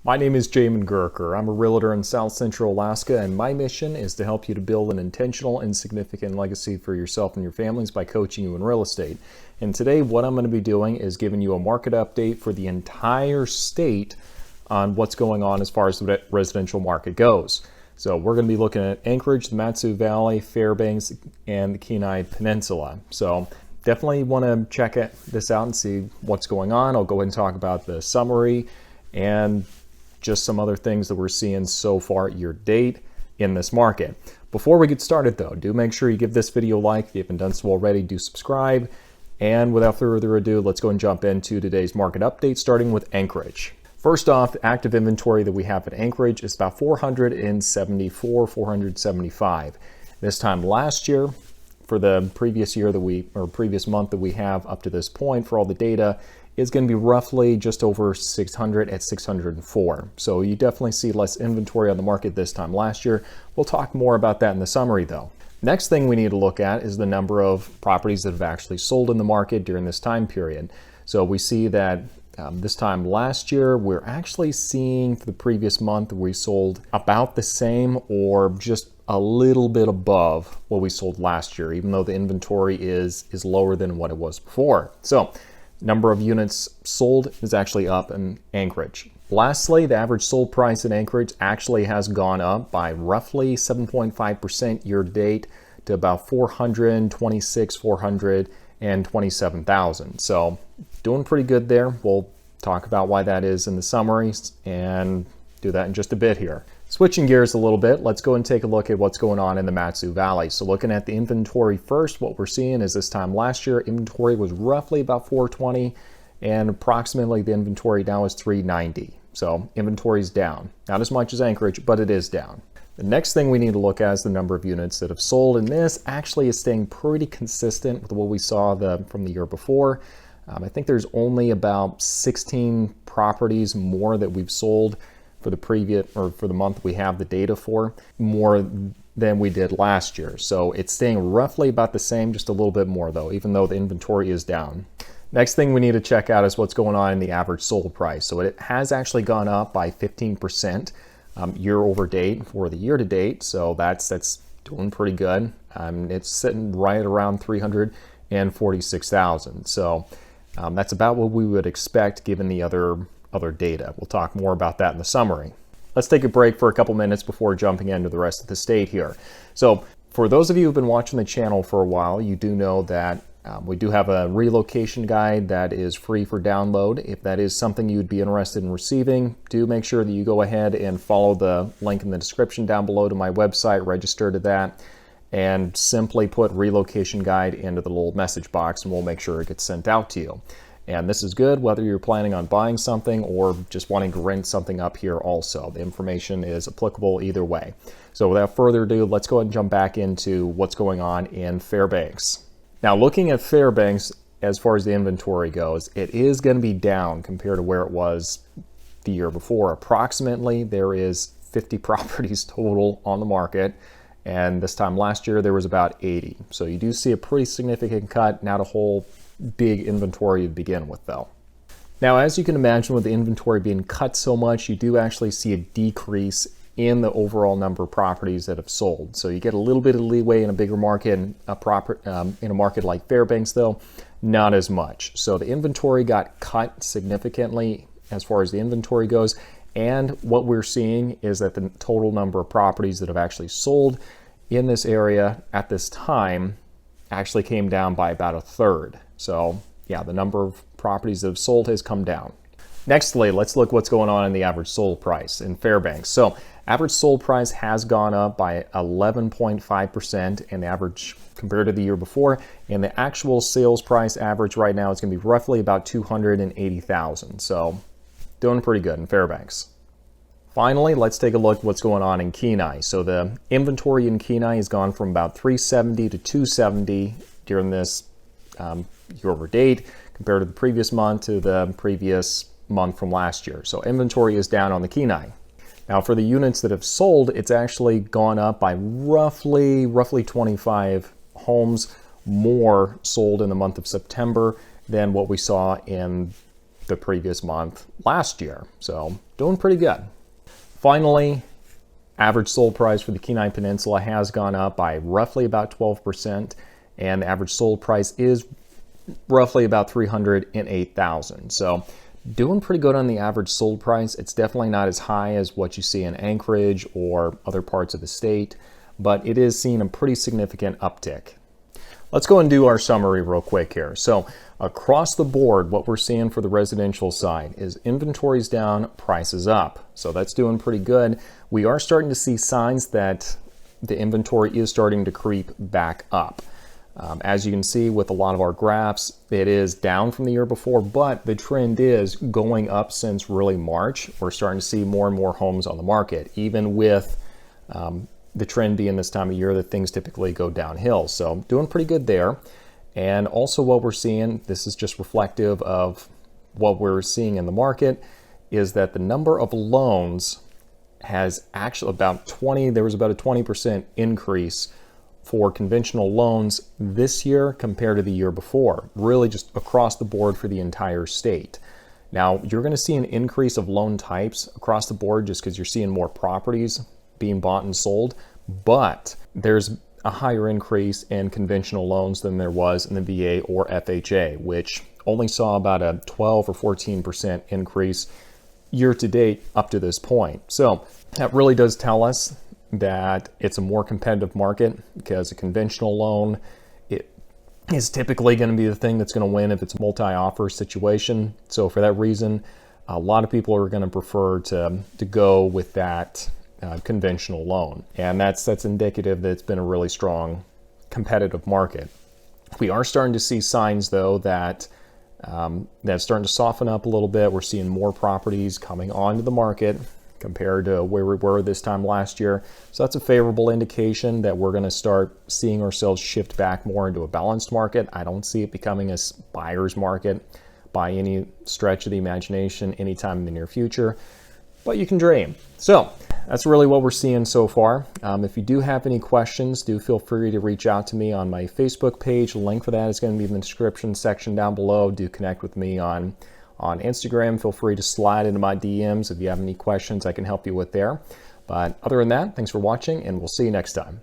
My name is Jamin Goecker. I'm a realtor in South Central Alaska, and my mission is to help you to build an intentional and significant legacy for yourself and your families by coaching you in real estate. And today what I'm going to be doing is giving you a market update for the entire state on what's going on as far as the residential market goes. So we're going to be looking at Anchorage, the MatSu Valley, Fairbanks, and the Kenai Peninsula. So definitely want to check this out and see what's going on. I'll go ahead and talk about the summary and just some other things that we're seeing so far year to date in this market. Before we get started though, do make sure you give this video a like. If you haven't done so already, do subscribe. And without further ado, let's go and jump into today's market update, starting with Anchorage. First off, the active inventory that we have at Anchorage is about 475. This time last year, for the previous year previous month that we have up to this point for all the data, is going to be roughly just over 600 at 604. So you definitely see less inventory on the market this time last year. We'll talk more about that in the summary though. Next thing we need to look at is the number of properties that have actually sold in the market during this time period. So we see that this time last year, we're actually seeing for the previous month, we sold about the same or just a little bit above what we sold last year, even though the inventory is lower than what it was before. So number of units sold is actually up in Anchorage. Lastly, the average sold price in Anchorage actually has gone up by roughly 7.5% year to date to about $427,000. So doing pretty good there. We'll talk about why that is in the summaries and do that in just a bit here. Switching gears a little bit, let's go and take a look at what's going on in the MatSu Valley. So looking at the inventory first, what we're seeing is this time last year, inventory was roughly about 420 and approximately the inventory now is 390. So inventory is down. Not as much as Anchorage, but it is down. The next thing we need to look at is the number of units that have sold, and this actually is staying pretty consistent with what we saw from the year before. I think there's only about 16 properties more that we've sold for the month we have the data for, more than we did last year. So it's staying roughly about the same, just a little bit more though, even though the inventory is down. Next thing we need to check out is what's going on in the average sold price. So it has actually gone up by 15% year over date for the year to date. So that's doing pretty good. It's sitting right around 346,000. So that's about what we would expect given the other data. We'll talk more about that in the summary. Let's take a break for a couple minutes before jumping into the rest of the state here. So for those of you who've been watching the channel for a while, you do know that we do have a relocation guide that is free for download. If that is something you'd be interested in receiving, do make sure that you go ahead and follow the link in the description down below to my website, register to that, and simply put relocation guide into the little message box and we'll make sure it gets sent out to you. And this is good whether you're planning on buying something or just wanting to rent something up here also. The information is applicable either way. So without further ado, let's go ahead and jump back into what's going on in Fairbanks. Now looking at Fairbanks, as far as the inventory goes, it is going to be down compared to where it was the year before. Approximately there is 50 properties total on the market. And this time last year there was about 80. So you do see a pretty significant cut, not a whole big inventory to begin with though. Now as you can imagine, with the inventory being cut so much, you do actually see a decrease in the overall number of properties that have sold. So you get a little bit of leeway in a bigger market, in a market like Fairbanks though, not as much. So the inventory got cut significantly as far as the inventory goes. And what we're seeing is that the total number of properties that have actually sold in this area at this time actually came down by about a third. So yeah, the number of properties that have sold has come down. Nextly, let's look what's going on in the average sold price in Fairbanks. So average sold price has gone up by 11.5% and the average compared to the year before. And the actual sales price average right now is going to be roughly about 280,000. So doing pretty good in Fairbanks. Finally, let's take a look at what's going on in Kenai. So the inventory in Kenai has gone from about 370 to 270 during this year over date compared to the previous month to the previous month from last year. So inventory is down on the Kenai. Now for the units that have sold, it's actually gone up by roughly 25 homes more sold in the month of September than what we saw in the previous month last year. So doing pretty good. Finally, average sold price for the Kenai Peninsula has gone up by roughly about 12%, and the average sold price is roughly about $308,000. So doing pretty good on the average sold price. It's definitely not as high as what you see in Anchorage or other parts of the state, but it is seeing a pretty significant uptick. Let's go and do our summary real quick here. So across the board, what we're seeing for the residential side is inventory's down, prices up. So that's doing pretty good. We are starting to see signs that the inventory is starting to creep back up. As you can see with a lot of our graphs, it is down from the year before, but the trend is going up since really March. We're starting to see more and more homes on the market, even with the trend being this time of year that things typically go downhill. So doing pretty good there. And also what we're seeing, this is just reflective of what we're seeing in the market, is that the number of loans has actually there was about a 20% increase for conventional loans this year compared to the year before, really just across the board for the entire state. Now, you're going to see an increase of loan types across the board just because you're seeing more properties being bought and sold, but there's a higher increase in conventional loans than there was in the VA or FHA, which only saw about a 12 or 14% increase year to date up to this point. So that really does tell us that it's a more competitive market, because a conventional loan, it is typically going to be the thing that's going to win if it's a multi-offer situation. So for that reason, a lot of people are going to prefer to go with that conventional loan, and that's indicative that it's been a really strong competitive market. We are starting to see signs though that that's starting to soften up a little bit. We're seeing more properties coming onto the market compared to where we were this time last year. So that's a favorable indication that we're going to start seeing ourselves shift back more into a balanced market. I don't see it becoming a buyer's market by any stretch of the imagination anytime in the near future, but you can dream. So that's really what we're seeing so far. If you do have any questions, do feel free to reach out to me on my Facebook page. The link for that is going to be in the description section down below. Do connect with me on Instagram. Feel free to slide into my DMs if you have any questions I can help you with there. But other than that, thanks for watching, and we'll see you next time.